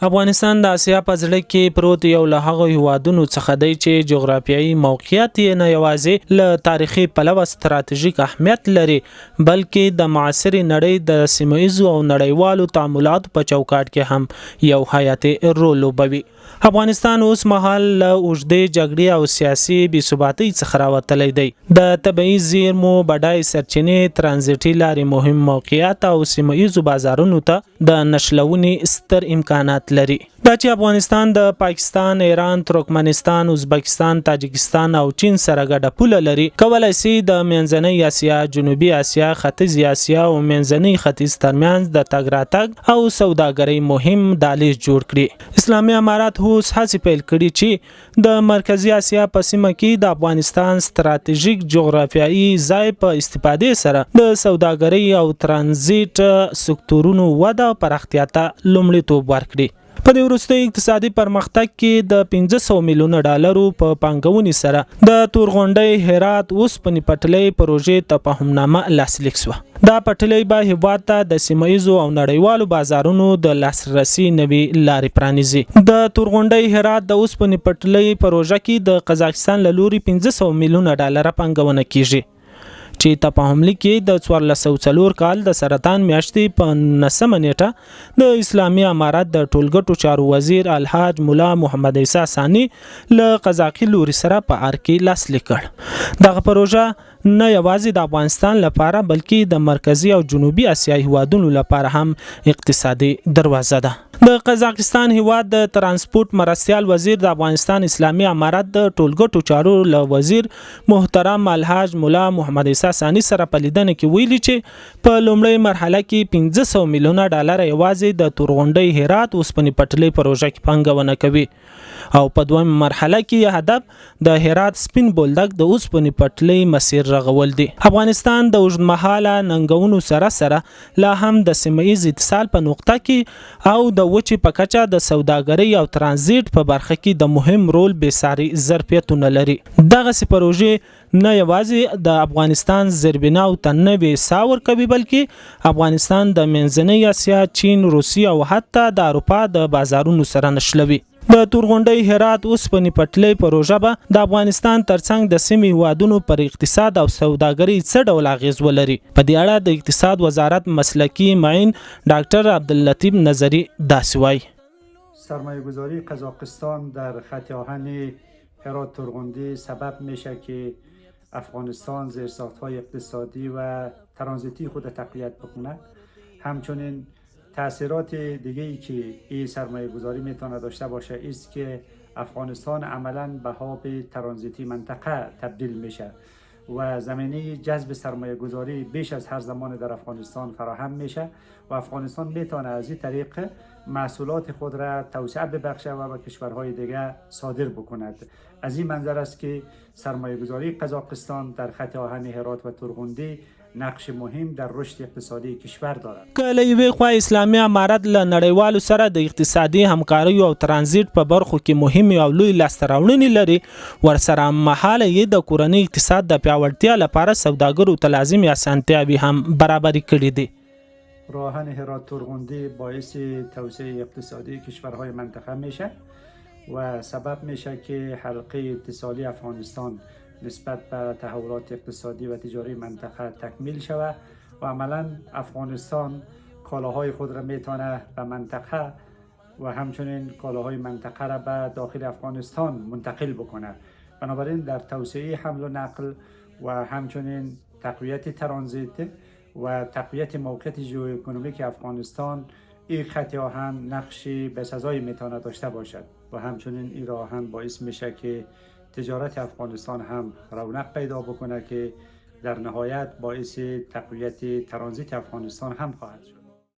افغانستان د اسیا په زړه کې پروت یو له هغو هیوادونو څخه دی چې جغرافیایي موقعیت یې نه یوازې له تاریخي پلوه ستراتیژیک اهمیت لري بلکې د معاصرې نړۍ د سیمه‌ایزو او نړیوالو تعاملاتو په چوکاټ کې هم یو حیاتي رول لوبوي. افغانستان اوس مهال له اوږدې جګړې او سیاسي بېثباتۍ څخه راوتلی دی. د طبیعي زیرمو بډای سرچینې، ترانزیټي لارې، مهم موقعیت او سیمه‌ایزو بازارونو ته د نښلونې ستر امکانات لري. دا چې افغانستان د پاکستان، ایران، ترکمنستان، ازبکستان، تاجکستان او چین سره ګډه پوله لري، کولای شي د منځنۍ اسیا، جنوبي اسیا، ختیځې اسیا او منځنۍ ختیځ ترمنځ د تګ راتګ او سوداګرۍ مهم دهلیز جوړ کړي. اسلامي امارات اوس هڅې پیل کړي چې د مرکزي اسیا په سیمه کې د افغانستان ستراتیژیک جغرافیایي ځای په استفادې سره د سوداګرۍ او ترانزیت سکتورونو وده او پراختیا ته لومړیتوب ورکړي. په دې وروستي اقتصادي پرمختګ کې د 500 میلیونه ډالرو په پانګونې سره د تورغونډۍ هرات اوسپنې پټلۍ پروژې تفاهمنامه لاسلیک شوه. دا پټلۍ به هیواد ته د سیمه‌ایزو او نړیوالو بازارونو د لاسرسي نوې لارې پرانیزي. د تورغونډۍ هرات د اوسپنې پټلۍ پروژه کې د قزاقستان له لوري 500 میلیونه ډالر پانګونه کیږي چې تفاهم لیک د 1404 کال د سرطان میاشتې په 9 نیټه د اسلامي امارات د ټولګټو چارو وزیر الحاج مولا محمد عیسی ثانی له قزاقي لوري سره په ار کې لاسلیک کړ. دغه پروژه نه یوازې د افغانستان لپاره بلکې د مرکزي او جنوبي اسیا هیوادونو لپاره هم اقتصادي دروازه ده. د قزاقستان هیواد د ترانسپورت مرستیال وزیر د افغانستان اسلامي امارات د ټولګټو چارو له وزیر محترم الحاج مولا محمد عیسی ثانی سره په لیدنه کې ویلي چې په لومړۍ مرحله کې 500 میلیونه ډالر یوازې د تورغونډۍ هرات اوسپنې پټلۍ پروژه کې پانګونه کوي او په دویمه مرحله کې هدف د هرات سپین بولدک د اوسپنې پټلۍ مسیر رغول دي. افغانستان د اوږدمهاله ننګونو سره لا هم د سیمه‌ایز اتصال په نقطه کې او د وچې په کچه د سوداګرۍ او ترانزیت په برخه کې د مهم رول بېساري ظرفیتونه لري. دغسې پروژې نه یوازې د افغانستان زیربناو ته نوې ساه ورکوي بلکې افغانستان د منځنۍ اسیا، چین، روسیه او حتی د اروپا د بازارونو سره نښلوي. د تورغونډۍ هرات اوسپنې پټلۍ پروژه به د افغانستان ترڅنګ د سیمې هیوادونو پر اقتصاد او سوداګرۍ څه ډول اغیز ولري. په دې اړه د اقتصاد وزارت مسلکی معین ډاکټر عبداللطیف نظری داسې وایي: سرمایه‌گذاری قزاقستان در خط آهن هرات تورغونډی سبب میشه که افغانستان زیرساخت‌های اقتصادی و ترانزیتی خود تقویت بکنه. همچنین تأثیرات دیگه‌ای که این سرمایه گذاری میتونه داشته باشه است که افغانستان عملاً به هاب ترانزیتی منطقه تبدیل میشه و زمینه جذب سرمایه گذاری بیش از هر زمان در افغانستان فراهم میشه و افغانستان میتونه از این طریق محصولات خود را توسعه ببخشه و به کشورهای دیگه صادر بکند. از این منظر است که سرمایه گذاری قزاقستان در خط آهن هرات و تورغونډی نقش مهم در رشد اقتصادی کشور دارد. که له یوې خوا اسلامي امارات له نړیوالو سره د اقتصادي همکاریو او ترانزیت په برخو کې مهمې او لوی لاسته راوړنې لري، ورسره هممهاله یې د کورني اقتصاد د پیاوړتیا لپاره سوداګرو ته لازمې اسانتیاوې هم برابرې کړي دي. راه آهن هرات تورغونډی باعث توسعه اقتصادی کشورهای منطقه میشه و سبب میشه که حلقه اتصالی افغانستان نسبت به تحولات اقتصادی و تجاری منطقه تکمیل شود و عملا افغانستان کالاهای خود را میتونه به منطقه و همچنین کالاهای منطقه را به داخل افغانستان منتقل بکنه. بنابراین در توسعه حمل و نقل و همچنین تقویت ترانزیت و تقویت موقعیت ژئواقتصادی افغانستان این خط آهن نقشی بسزایی میتونه داشته باشد و همچنین این راه آهن باعث میشه که تجارت افغانستان هم رونق پیدا بکنه که در نهایت باعث تقویت ترانزیت افغانستان هم خواهد شد.